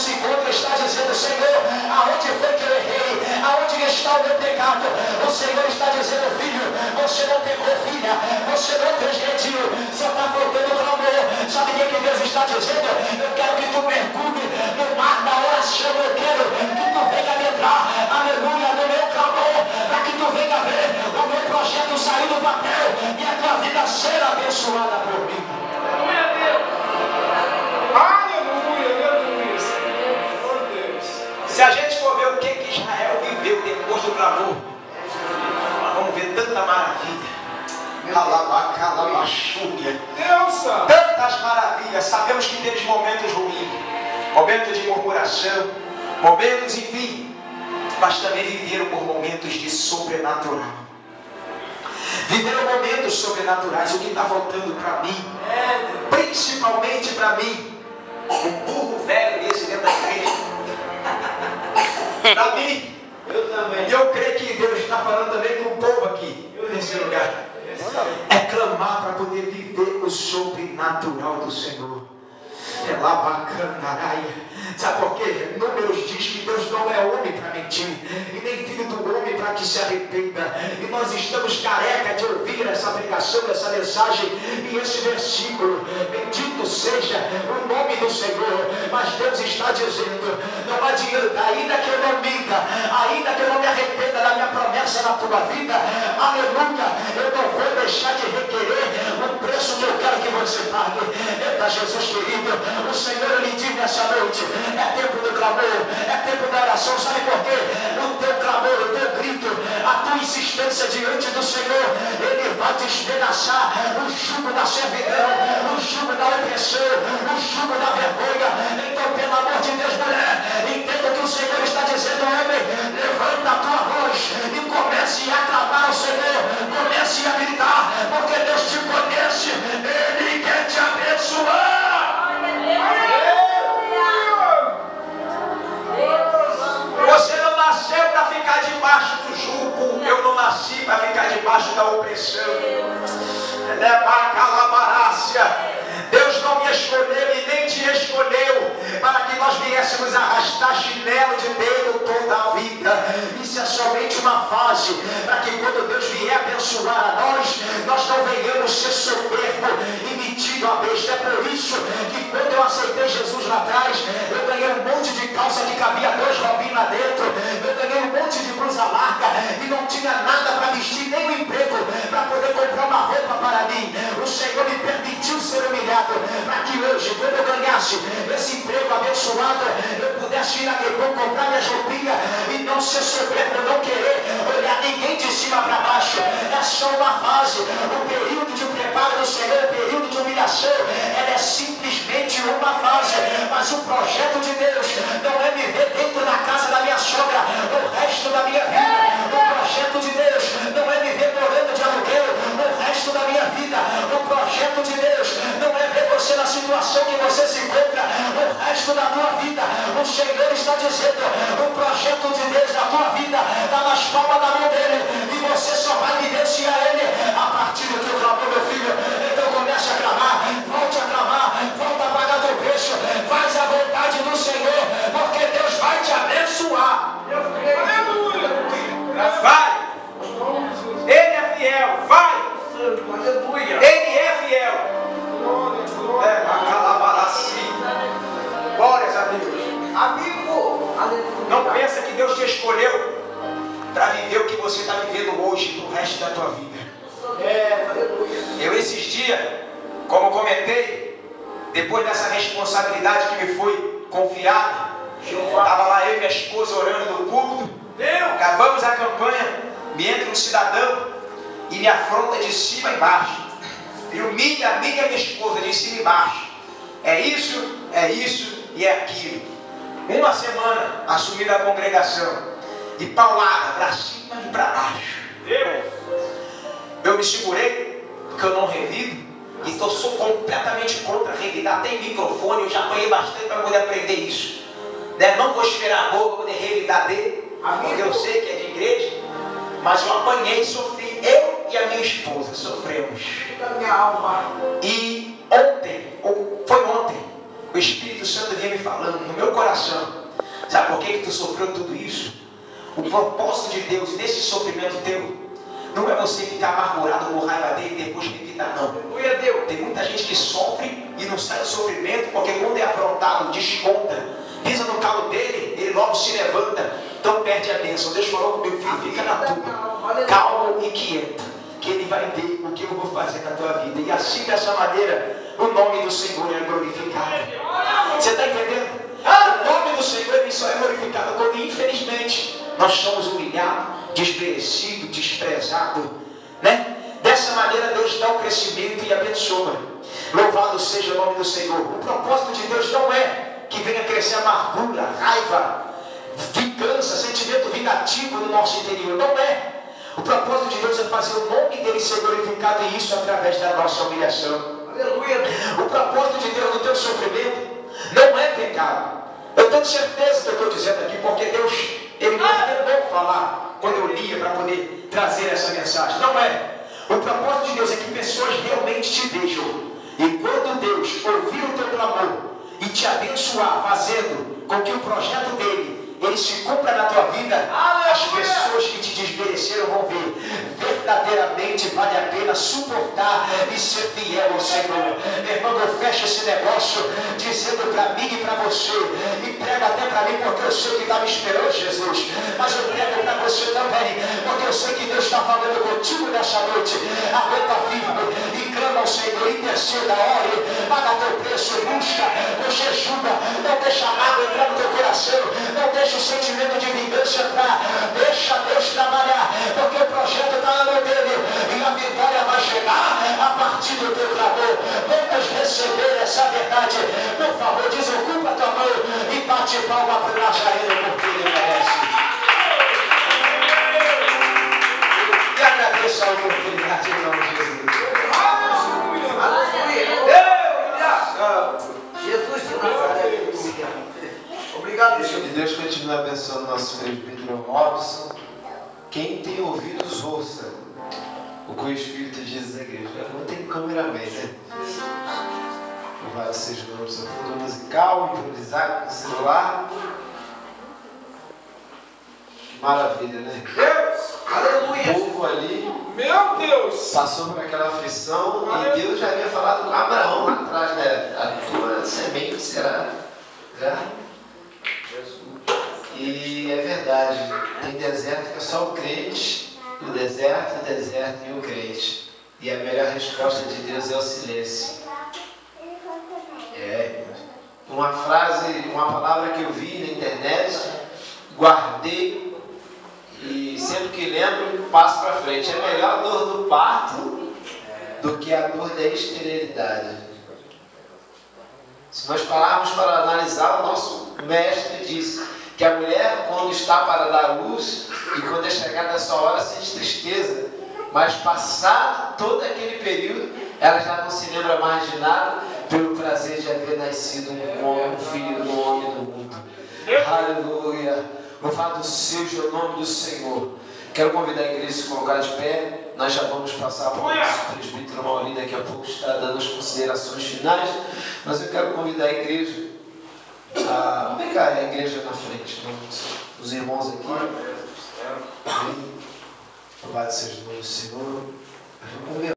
se encontra está dizendo: Senhor, aonde foi que eu errei? Aonde está o meu pecado? O Senhor está dizendo: filho, você não pecou, filha, você não transgrediu, só está faltando o clamor. Sabe o que Deus está dizendo? Eu quero que tu mergulhe no mar da oração, eu quero que tu venha adentrar, aleluia, no meu clamor, para que tu venha ver o meu projeto sair do papel e a tua vida ser abençoada por mim. Se a gente for ver o que Israel viveu depois do clamor, nós vamos ver tanta maravilha. Tantas maravilhas. Sabemos que temos momentos ruins, momentos de murmuração, momentos, enfim, mas também viveram por momentos de sobrenatural. Viveram momentos sobrenaturais. O que está faltando para mim, principalmente para mim, um burro velho desse dentro da igreja, para mim, eu também. E eu creio que Deus está falando também com o povo aqui, nesse lugar. É clamar para poder viver o sobrenatural do Senhor. É lá bacana. Sabe por quê? Números diz que Deus não é homem para mentir, e nem filho do homem para que se arrependa. E nós estamos careca de ouvir essa pregação, essa mensagem e esse versículo. Bendito seja o nome do Senhor. Mas Deus está dizendo: não adianta, ainda que eu não minta, ainda que eu não me arrependa da minha promessa na tua vida, aleluia, eu não vou deixar de requerer o preço que eu quero que você pague. Eita, Jesus querido, o Senhor lhe diz nessa noite: é tempo do clamor, é tempo da oração. Sabe por quê? O teu clamor, o teu grito, a tua insistência diante do Senhor, Ele vai despedaçar o jugo da servidão, o jugo da opressão, o jugo da vergonha. Então, pelo amor de Deus, mulher, entenda que o Senhor está dizendo: homem, levanta a tua voz e comece a clamar ao Senhor, comece a gritar, porque Deus te conhece, Ele quer te abençoar. Você não nasceu para ficar debaixo do jugo. Eu não nasci para ficar debaixo da opressão. Deus não me escolheu e nem te escolheu para que nós viéssemos arrastar chinelo de dedo toda a vida. Isso é somente uma fase, para que quando Deus vier abençoar a nós não venhamos ser soberbo e metido a besta. É por isso que quando eu aceitei Jesus lá atrás, eu ganhei um monte de calça que cabia 2 robinhos lá dentro, eu ganhei um monte de blusa larga e não tinha nada para vestir, nem um emprego para poder comprar uma roupa para mim. O Senhor me permitiu ser humilhado para que hoje, quando eu ganhasse esse emprego abençoado, eu pudesse ir na Guepão comprar minhas roupinhas e não ser soberbo, não querer olhar ninguém de cima para baixo. É só uma fase. O período de preparo do Senhor, o período de humilhação, ela é simplesmente uma fase. Mas o projeto de Deus não é me ver dentro da casa da minha sogra o resto da minha vida. O projeto de Deus não é me ver morando de aluguel o resto da minha vida. O projeto de Deus não é ver você na situação que você se encontra o resto da tua vida. O Senhor está dizendo: o projeto de Deus na tua vida está nas palmas da mão dele, e você só vai vivenciar ele a partir do teu clamor, meu filho. Então comece a clamar, volte a clamar, volta a pagar teu preço, faz a vontade do Senhor, porque Deus vai te abençoar. Vai! Ele é fiel, vai! Ele é fiel. Glórias a Deus. Amigo, não pensa que Deus te escolheu para viver o que você está vivendo hoje pro resto da tua vida. Eu esses dias, como comentei, depois dessa responsabilidade que me foi confiada, estava lá eu e minha esposa orando no culto. Acabamos a campanha, me entra um cidadão e me afronta de cima e embaixo. E humilha a minha esposa de cima e baixo. É isso e é aquilo. Uma semana assumindo a congregação, e paulada para cima e para baixo. Eu me segurei, porque eu não revido, e sou completamente contra revidar. Tem microfone, eu já apanhei bastante para poder aprender isso. Não vou esperar a boca para poder revidar dele, porque eu sei que é de igreja, mas eu apanhei, sofri. Eu e a minha esposa sofremos. E ontem, ou foi ontem, o Espírito Santo vinha me falando no meu coração. Sabe por que tu sofreu tudo isso? O propósito de Deus nesse sofrimento teu não é você ficar amargurado com raiva dele e depois evitar, não. Tem muita gente que sofre e não sai do sofrimento porque quando é afrontado, desconta, pisa no calo dele, ele logo se levanta, então perde a bênção. Deus falou comigo, filho, fica na tua, calmo e quieto, que ele vai ver o que eu vou fazer na tua vida. E assim, dessa maneira, o nome do Senhor é glorificado. Você está entendendo? O nome do Senhor ele só é glorificado quando, infelizmente, nós somos humilhados, desmerecidos, desprezados, né? Dessa maneira Deus dá o crescimento e abençoa. Louvado seja o nome do Senhor. O propósito de Deus não é que venha crescer amargura, raiva, vingança, sentimento vingativo no nosso interior. Não é. O propósito de Deus é fazer o nome dele ser glorificado, e isso através da nossa humilhação. Aleluia. O propósito de Deus no teu sofrimento não é pecado. Eu tenho certeza que eu estou dizendo aqui, porque Deus, ele não mandou falar quando eu lia para poder trazer essa mensagem. Não é. O propósito de Deus é que pessoas realmente te vejam. E quando Deus ouvir o teu clamor e te abençoar, fazendo com que o projeto dele ele se cumpra na tua vida, as pessoas que te desmereceram vão ver. Verdadeiramente vale a pena suportar e ser fiel ao Senhor. Meu irmão, eu fecho esse negócio dizendo para mim e para você, e prego até para mim porque eu sei que está me esperando, Jesus, mas eu prego para você também, porque eu sei que Deus está falando contigo nessa noite. Aguenta firme e clama ao Senhor, interceda, ore, paga teu preço, busca, ou jejuma, não deixa nada entrar no teu coração, não deixa o sentimento de vingança entrar, deixa Deus trabalhar, porque o projeto está na mão dele, e a vitória vai chegar a partir do teu clamor. Vamos receber essa verdade. Por favor, desocupa a tua mão e bate palma para o Nazareno, porque ele merece. E agradeço a oportunidade em nome de Jesus. Aleluia! Jesus de Nazaré. Obrigado, Que Deus continue abençoando nosso presbítero Robson. Quem tem ouvidos, ouça o que o Espírito diz à igreja. Não tem cameraman, né? Louvado seja o nome do seu fundo musical, improvisar com o celular. Que maravilha, né? Deus! Aleluia! O povo ali, meu Deus, passou por aquela aflição, e Deus já havia falado com Abraão lá atrás, né? A tua semente será. E é verdade, tem deserto que é só o crente, o deserto e o crente. E a melhor resposta de Deus é o silêncio. Uma frase, uma palavra que eu vi na internet, guardei e sempre que lembro, passo para frente. É melhor a dor do parto do que a dor da esterilidade. Se nós pararmos para analisar, o nosso mestre disse que a mulher, quando está para dar luz e quando é chegada essa hora, sente tristeza, mas passado todo aquele período, ela já não se lembra mais de nada pelo prazer de haver nascido um filho do homem do mundo. Aleluia! Louvado seja o nome do Senhor. Quero convidar a igreja a se colocar de pé. Nós já vamos passar para o nosso presbítero Mauri, daqui a pouco está dando as considerações finais, mas eu quero convidar a igreja a pegar a igreja na frente, os irmãos aqui. Louvado seja o nome do Senhor. Vamos ver